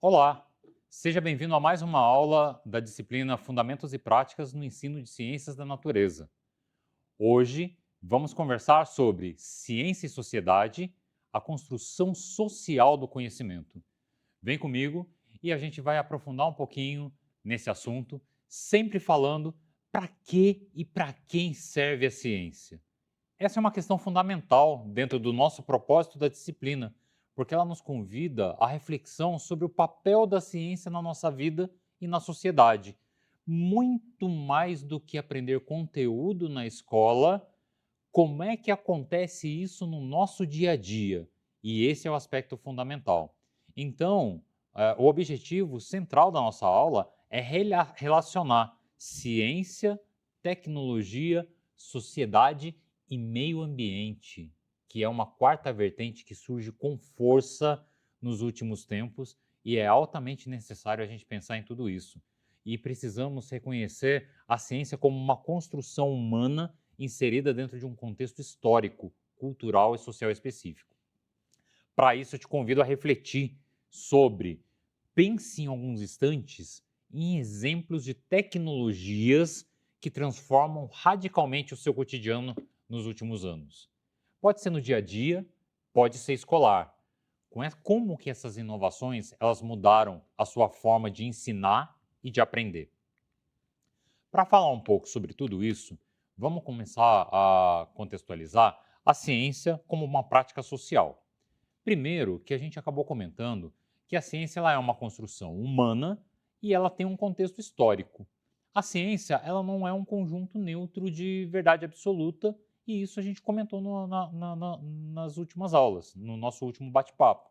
Olá, seja bem-vindo a mais uma aula da disciplina Fundamentos e Práticas no Ensino de Ciências da Natureza. Hoje vamos conversar sobre ciência e sociedade, a construção social do conhecimento. Vem comigo e a gente vai aprofundar um pouquinho nesse assunto, sempre falando para que e para quem serve a ciência. Essa é uma questão fundamental dentro do nosso propósito da disciplina, porque ela nos convida à reflexão sobre o papel da ciência na nossa vida e na sociedade. Muito mais do que aprender conteúdo na escola, como é que acontece isso no nosso dia a dia? E esse é o aspecto fundamental. Então, o objetivo central da nossa aula é relacionar ciência, tecnologia, sociedade e meio ambiente, que é uma quarta vertente que surge com força nos últimos tempos e é altamente necessário a gente pensar em tudo isso. E precisamos reconhecer a ciência como uma construção humana inserida dentro de um contexto histórico, cultural e social específico. Para isso, eu te convido a refletir sobre, pense em alguns instantes em exemplos de tecnologias que transformam radicalmente o seu cotidiano nos últimos anos. Pode ser no dia a dia, pode ser escolar. Como que essas inovações elas mudaram a sua forma de ensinar e de aprender? Para falar um pouco sobre tudo isso, vamos começar a contextualizar a ciência como uma prática social. Primeiro, que a gente acabou comentando que a ciência ela é uma construção humana e ela tem um contexto histórico. A ciência ela não é um conjunto neutro de verdade absoluta e isso a gente comentou nas últimas aulas, no nosso último bate-papo,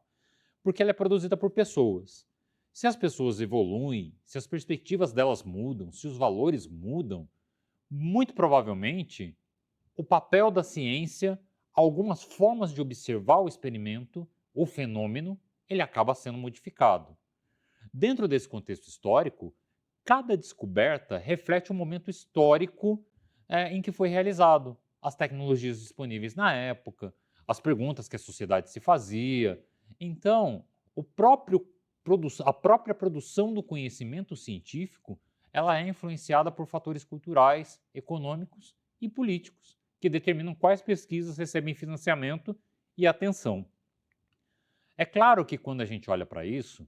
porque ela é produzida por pessoas. Se as pessoas evoluem, se as perspectivas delas mudam, se os valores mudam, muito provavelmente o papel da ciência, algumas formas de observar o experimento, o fenômeno, ele acaba sendo modificado. Dentro desse contexto histórico, cada descoberta reflete um momento histórico em que foi realizado, as tecnologias disponíveis na época, as perguntas que a sociedade se fazia. Então, a própria produção do conhecimento científico ela é influenciada por fatores culturais, econômicos e políticos, que determinam quais pesquisas recebem financiamento e atenção. É claro que quando a gente olha para isso,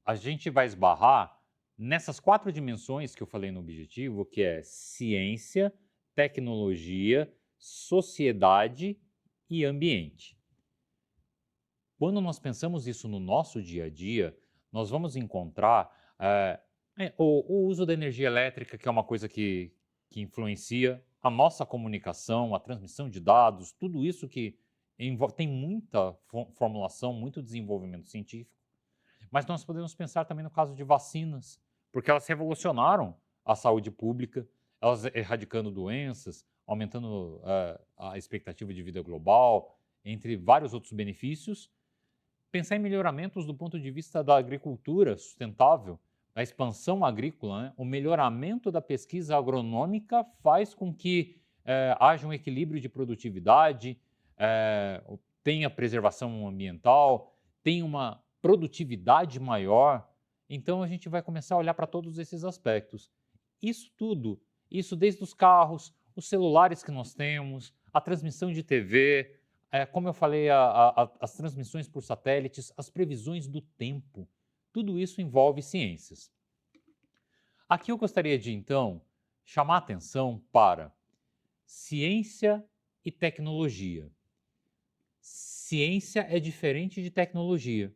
a gente vai esbarrar nessas quatro dimensões que eu falei no objetivo, que é ciência, tecnologia, sociedade e ambiente. Quando nós pensamos isso no nosso dia a dia, nós vamos encontrar o uso da energia elétrica, que é uma coisa que influencia a nossa comunicação, a transmissão de dados, tudo isso que tem muita formulação, muito desenvolvimento científico. Mas nós podemos pensar também no caso de vacinas, porque elas revolucionaram a saúde pública, elas erradicando doenças, aumentando a expectativa de vida global, entre vários outros benefícios. Pensar em melhoramentos do ponto de vista da agricultura sustentável, a expansão agrícola, né? O melhoramento da pesquisa agronômica faz com que haja um equilíbrio de produtividade, tenha preservação ambiental, tenha uma produtividade maior. Então a gente vai começar a olhar para todos esses aspectos. Isso tudo, isso desde os carros, os celulares que nós temos, a transmissão de TV, como eu falei, as transmissões por satélites, as previsões do tempo, tudo isso envolve ciências. Aqui eu gostaria de, então, chamar a atenção para ciência e tecnologia. Ciência é diferente de tecnologia.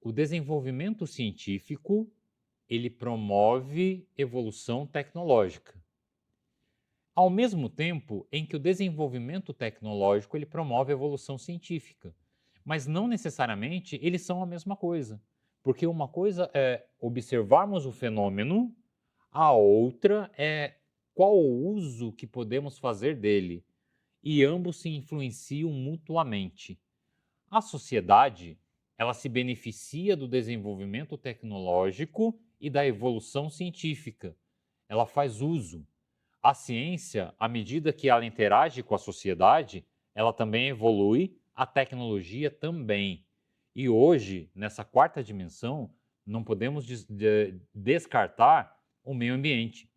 O desenvolvimento científico, ele promove evolução tecnológica. Ao mesmo tempo em que o desenvolvimento tecnológico ele promove a evolução científica, mas não necessariamente eles são a mesma coisa, porque uma coisa é observarmos o fenômeno, a outra é qual o uso que podemos fazer dele, e ambos se influenciam mutuamente. A sociedade, ela se beneficia do desenvolvimento tecnológico e da evolução científica. Ela faz uso. A ciência, à medida que ela interage com a sociedade, ela também evolui, a tecnologia também. E hoje, nessa quarta dimensão, não podemos descartar o meio ambiente,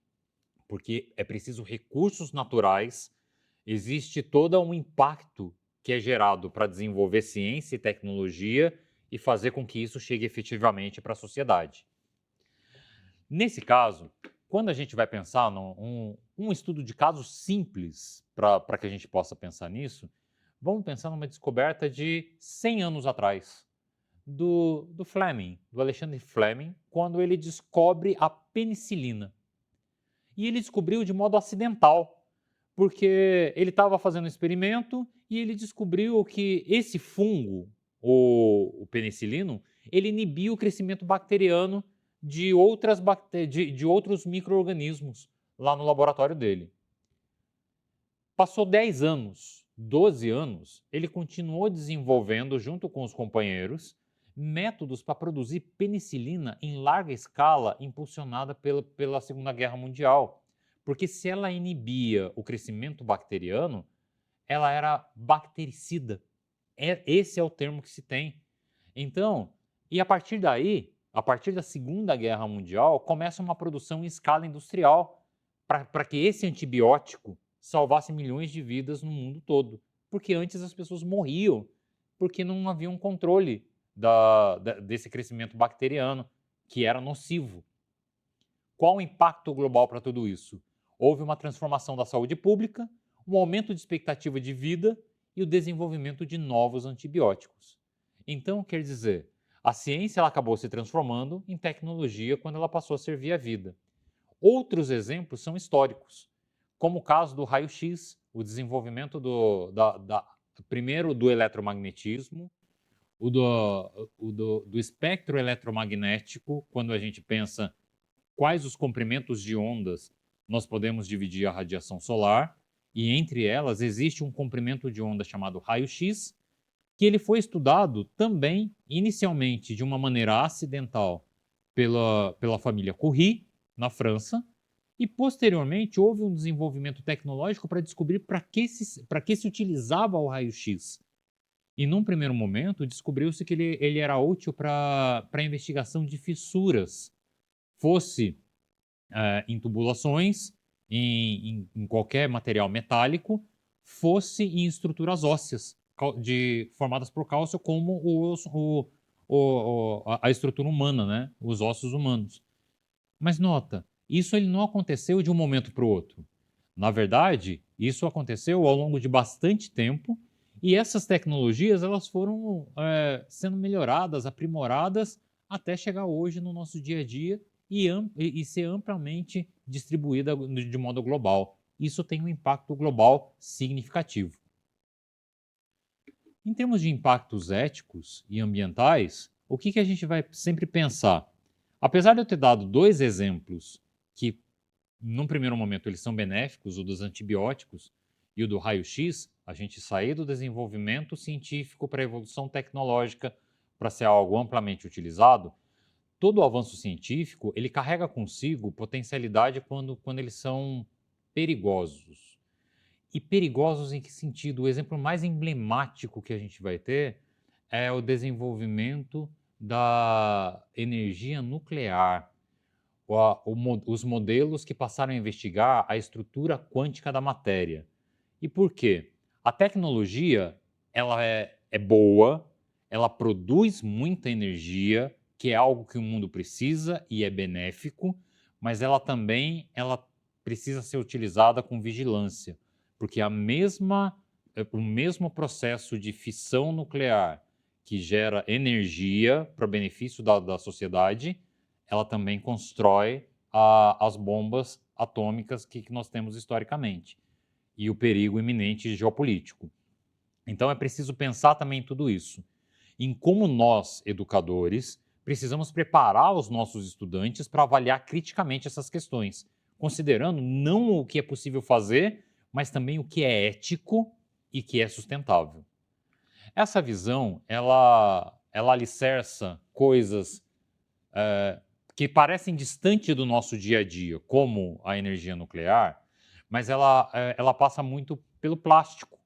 porque é preciso recursos naturais, existe todo um impacto que é gerado para desenvolver ciência e tecnologia e fazer com que isso chegue efetivamente para a sociedade. Nesse caso, quando a gente vai pensar um estudo de caso simples para que a gente possa pensar nisso, vamos pensar numa descoberta de 100 anos atrás, do Fleming, do Alexander Fleming, quando ele descobre a penicilina. E ele descobriu de modo acidental, porque ele estava fazendo um experimento e ele descobriu que esse fungo, o penicilino, ele inibia o crescimento bacteriano de outros micro-organismos lá no laboratório dele. Passou 10 anos, 12 anos, ele continuou desenvolvendo, junto com os companheiros, métodos para produzir penicilina em larga escala, impulsionada pela Segunda Guerra Mundial. Porque se ela inibia o crescimento bacteriano, ela era bactericida. Esse é o termo que se tem. Então, e a partir daí, a partir da Segunda Guerra Mundial, começa uma produção em escala industrial para que esse antibiótico salvasse milhões de vidas no mundo todo. Porque antes as pessoas morriam porque não havia um controle desse crescimento bacteriano, que era nocivo. Qual o impacto global para tudo isso? Houve uma transformação da saúde pública, um aumento de expectativa de vida e o desenvolvimento de novos antibióticos. Então, quer dizer, a ciência ela acabou se transformando em tecnologia quando ela passou a servir a vida. Outros exemplos são históricos, como o caso do raio-x, o desenvolvimento primeiro do eletromagnetismo, do espectro eletromagnético, quando a gente pensa quais os comprimentos de ondas nós podemos dividir a radiação solar, e entre elas existe um comprimento de onda chamado raio-x, que ele foi estudado também, inicialmente, de uma maneira acidental pela família Curie, na França, e posteriormente houve um desenvolvimento tecnológico para descobrir para que se utilizava o raio-x. E num primeiro momento descobriu-se que ele era útil para a investigação de fissuras, fosse em tubulações, em qualquer material metálico, fosse em estruturas ósseas formadas por cálcio, como a estrutura humana, né? Os ossos humanos. Mas nota, isso ele não aconteceu de um momento para o outro. Na verdade, isso aconteceu ao longo de bastante tempo e essas tecnologias elas foram sendo melhoradas, aprimoradas, até chegar hoje no nosso dia a dia e ser amplamente distribuída de modo global. Isso tem um impacto global significativo. Em termos de impactos éticos e ambientais, o que a gente vai sempre pensar? Apesar de eu ter dado dois exemplos que, num primeiro momento, eles são benéficos, o dos antibióticos e o do raio-x, a gente sair do desenvolvimento científico para a evolução tecnológica para ser algo amplamente utilizado, todo o avanço científico ele carrega consigo potencialidade quando eles são perigosos. E perigosos em que sentido? O exemplo mais emblemático que a gente vai ter é o desenvolvimento da energia nuclear, os modelos que passaram a investigar a estrutura quântica da matéria. E por quê? A tecnologia ela é boa, ela produz muita energia, que é algo que o mundo precisa e é benéfico, mas ela precisa ser utilizada com vigilância, porque o mesmo processo de fissão nuclear que gera energia para benefício da sociedade, ela também constrói as bombas atômicas que nós temos historicamente e o perigo iminente geopolítico. Então é preciso pensar também em tudo isso, em como nós, educadores, precisamos preparar os nossos estudantes para avaliar criticamente essas questões, considerando não o que é possível fazer, mas também o que é ético e que é sustentável. Essa visão, ela alicerça coisas que parecem distantes do nosso dia a dia, como a energia nuclear, mas ela passa muito pelo plástico.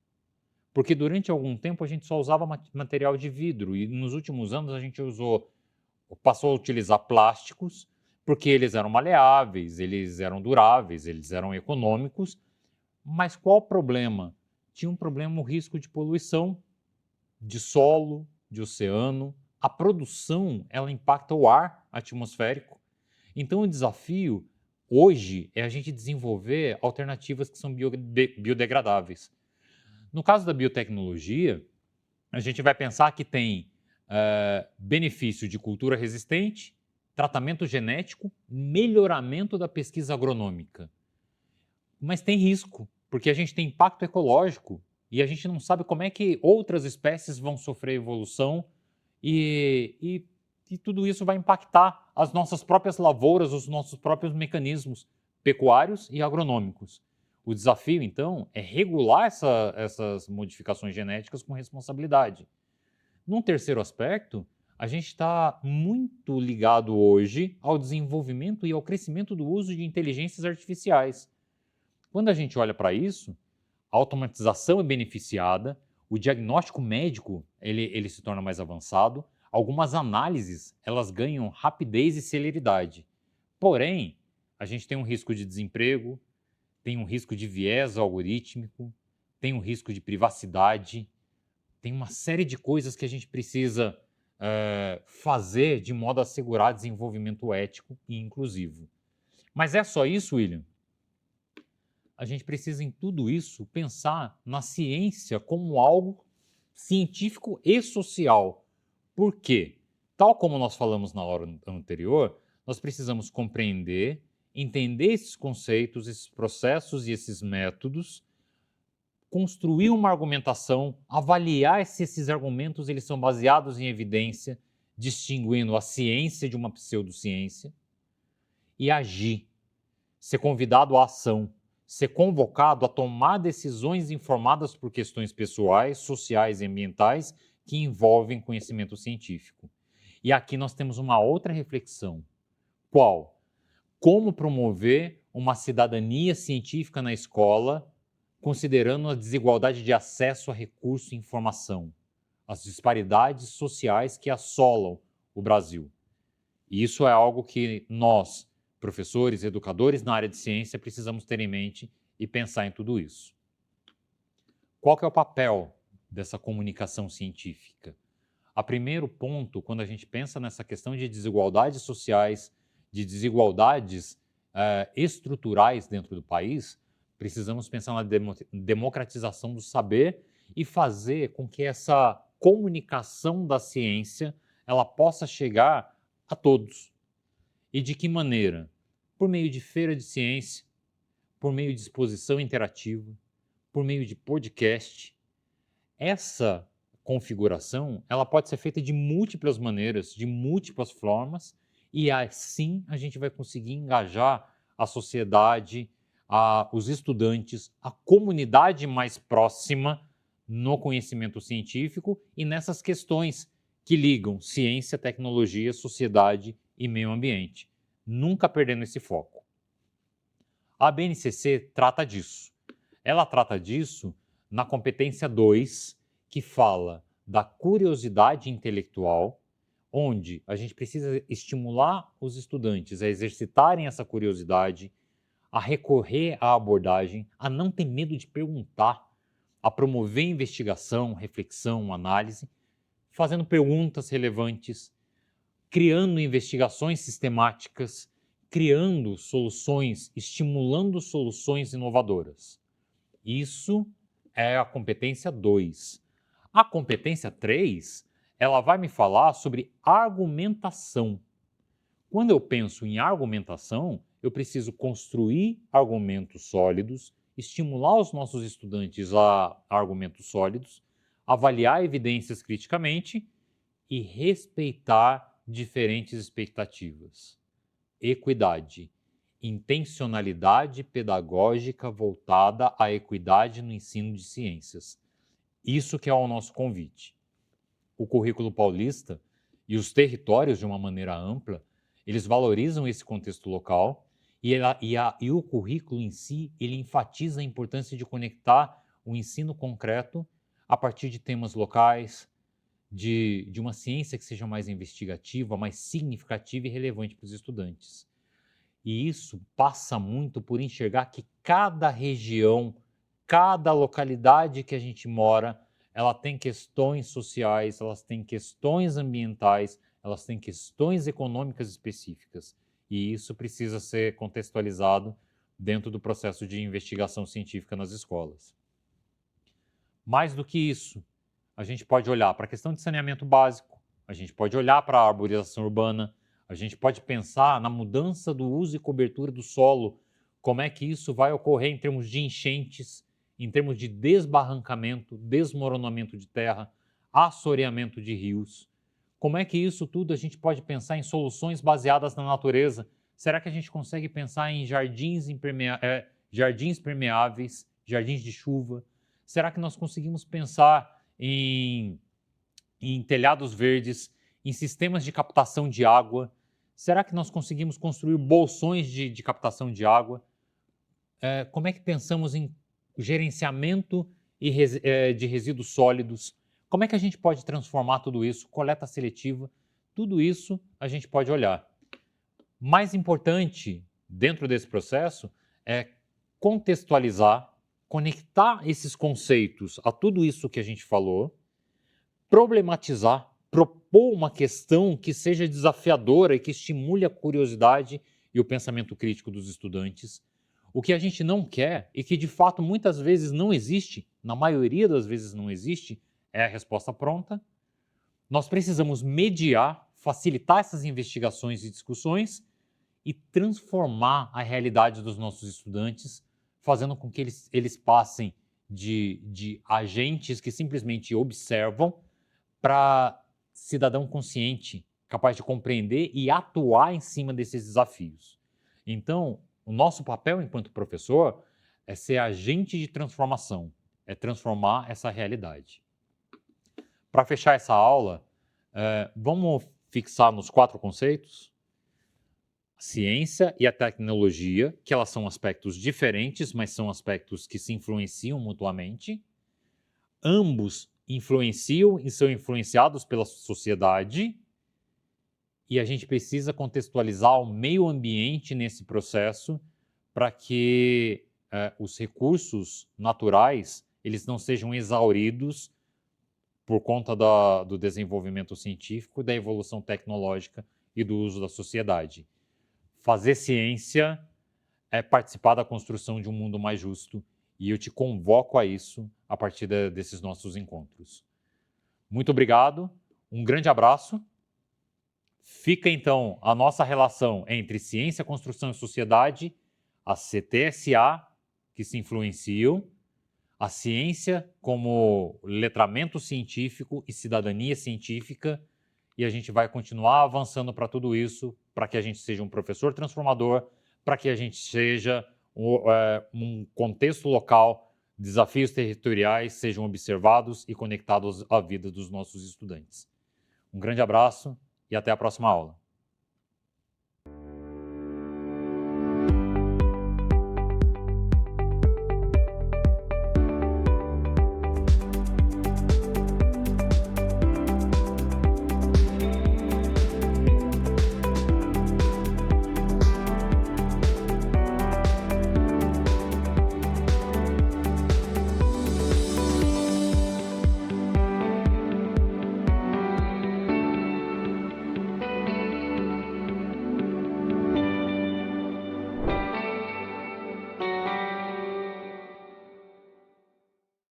porque durante algum tempo a gente só usava material de vidro e nos últimos anos a gente passou a utilizar plásticos, porque eles eram maleáveis, eles eram duráveis, eles eram econômicos. Mas qual o problema? Tinha um problema, o risco de poluição de solo, de oceano. A produção, ela impacta o ar atmosférico. Então o desafio hoje é a gente desenvolver alternativas que são biodegradáveis. No caso da biotecnologia, a gente vai pensar que tem benefício de cultura resistente, tratamento genético, melhoramento da pesquisa agronômica. Mas tem risco, porque a gente tem impacto ecológico e a gente não sabe como é que outras espécies vão sofrer evolução e tudo isso vai impactar as nossas próprias lavouras, os nossos próprios mecanismos pecuários e agronômicos. O desafio, então, é regular essas modificações genéticas com responsabilidade. Num terceiro aspecto, a gente está muito ligado hoje ao desenvolvimento e ao crescimento do uso de inteligências artificiais. Quando a gente olha para isso, a automatização é beneficiada, o diagnóstico médico ele se torna mais avançado, algumas análises elas ganham rapidez e celeridade. Porém, a gente tem um risco de desemprego, tem um risco de viés algorítmico, tem um risco de privacidade, tem uma série de coisas que a gente precisa fazer de modo a assegurar desenvolvimento ético e inclusivo. Mas é só isso, William? A gente precisa, em tudo isso, pensar na ciência como algo científico e social. Por quê? Tal como nós falamos na hora anterior, nós precisamos compreender, entender esses conceitos, esses processos e esses métodos, construir uma argumentação, avaliar se esses argumentos eles são baseados em evidência, distinguindo a ciência de uma pseudociência, e agir, ser convidado à ação, ser convocado a tomar decisões informadas por questões pessoais, sociais e ambientais que envolvem conhecimento científico. E aqui nós temos uma outra reflexão. Qual? Como promover uma cidadania científica na escola, considerando a desigualdade de acesso a recurso e informação, as disparidades sociais que assolam o Brasil. E isso é algo que nós, professores, educadores na área de ciência, precisamos ter em mente e pensar em tudo isso. Qual que é o papel dessa comunicação científica? A primeiro ponto, quando a gente pensa nessa questão de desigualdades sociais, de desigualdades estruturais dentro do país, precisamos pensar na democratização do saber e fazer com que essa comunicação da ciência ela possa chegar a todos. E de que maneira? Por meio de feira de ciência, por meio de exposição interativa, por meio de podcast. Essa configuração, ela pode ser feita de múltiplas maneiras, de múltiplas formas, e assim a gente vai conseguir engajar a sociedade, os estudantes, a comunidade mais próxima no conhecimento científico e nessas questões que ligam ciência, tecnologia, sociedade e meio ambiente, nunca perdendo esse foco. A BNCC trata disso. Ela trata disso na competência 2, que fala da curiosidade intelectual, onde a gente precisa estimular os estudantes a exercitarem essa curiosidade, a recorrer à abordagem, a não ter medo de perguntar, a promover investigação, reflexão, análise, fazendo perguntas relevantes, criando investigações sistemáticas, criando soluções, estimulando soluções inovadoras. Isso é a competência 2. A competência 3, ela vai me falar sobre argumentação. Quando eu penso em argumentação, eu preciso construir argumentos sólidos, estimular os nossos estudantes a argumentos sólidos, avaliar evidências criticamente e respeitar diferentes expectativas. Equidade. Intencionalidade pedagógica voltada à equidade no ensino de ciências. Isso que é o nosso convite. O currículo paulista e os territórios, de uma maneira ampla, eles valorizam esse contexto local e o currículo em si, ele enfatiza a importância de conectar o ensino concreto a partir de temas locais, de uma ciência que seja mais investigativa, mais significativa e relevante para os estudantes. E isso passa muito por enxergar que cada região, cada localidade que a gente mora, ela tem questões sociais, elas têm questões ambientais, elas têm questões econômicas específicas. E isso precisa ser contextualizado dentro do processo de investigação científica nas escolas. Mais do que isso, a gente pode olhar para a questão de saneamento básico, a gente pode olhar para a arborização urbana, a gente pode pensar na mudança do uso e cobertura do solo, como é que isso vai ocorrer em termos de enchentes, em termos de desbarrancamento, desmoronamento de terra, assoreamento de rios. Como é que isso tudo a gente pode pensar em soluções baseadas na natureza? Será que a gente consegue pensar em jardins permeáveis, jardins de chuva? Será que nós conseguimos pensar em telhados verdes, em sistemas de captação de água? Será que nós conseguimos construir bolsões de captação de água? Como é que pensamos em gerenciamento de resíduos sólidos? Como é que a gente pode transformar tudo isso? Coleta seletiva, tudo isso a gente pode olhar. Mais importante dentro desse processo é contextualizar, conectar esses conceitos a tudo isso que a gente falou, problematizar, propor uma questão que seja desafiadora e que estimule a curiosidade e o pensamento crítico dos estudantes. O que a gente não quer e que de fato muitas vezes não existe, na maioria das vezes não existe, é a resposta pronta. Nós precisamos mediar, facilitar essas investigações e discussões e transformar a realidade dos nossos estudantes, fazendo com que eles passem de agentes que simplesmente observam para cidadão consciente, capaz de compreender e atuar em cima desses desafios. Então, o nosso papel enquanto professor é ser agente de transformação, é transformar essa realidade. Para fechar essa aula, vamos fixar nos 4 conceitos? A ciência e a tecnologia, que elas são aspectos diferentes, mas são aspectos que se influenciam mutuamente. Ambos influenciam e são influenciados pela sociedade. E a gente precisa contextualizar o meio ambiente nesse processo para que os recursos naturais eles não sejam exauridos por conta do desenvolvimento científico, da evolução tecnológica e do uso da sociedade. Fazer ciência é participar da construção de um mundo mais justo e eu te convoco a isso a partir desses nossos encontros. Muito obrigado, um grande abraço. Fica então a nossa relação entre ciência, construção e sociedade, as CTSA que se influenciam, a ciência como letramento científico e cidadania científica, e a gente vai continuar avançando para tudo isso, para que a gente seja um professor transformador, para que a gente seja um contexto local, desafios territoriais sejam observados e conectados à vida dos nossos estudantes. Um grande abraço e até a próxima aula.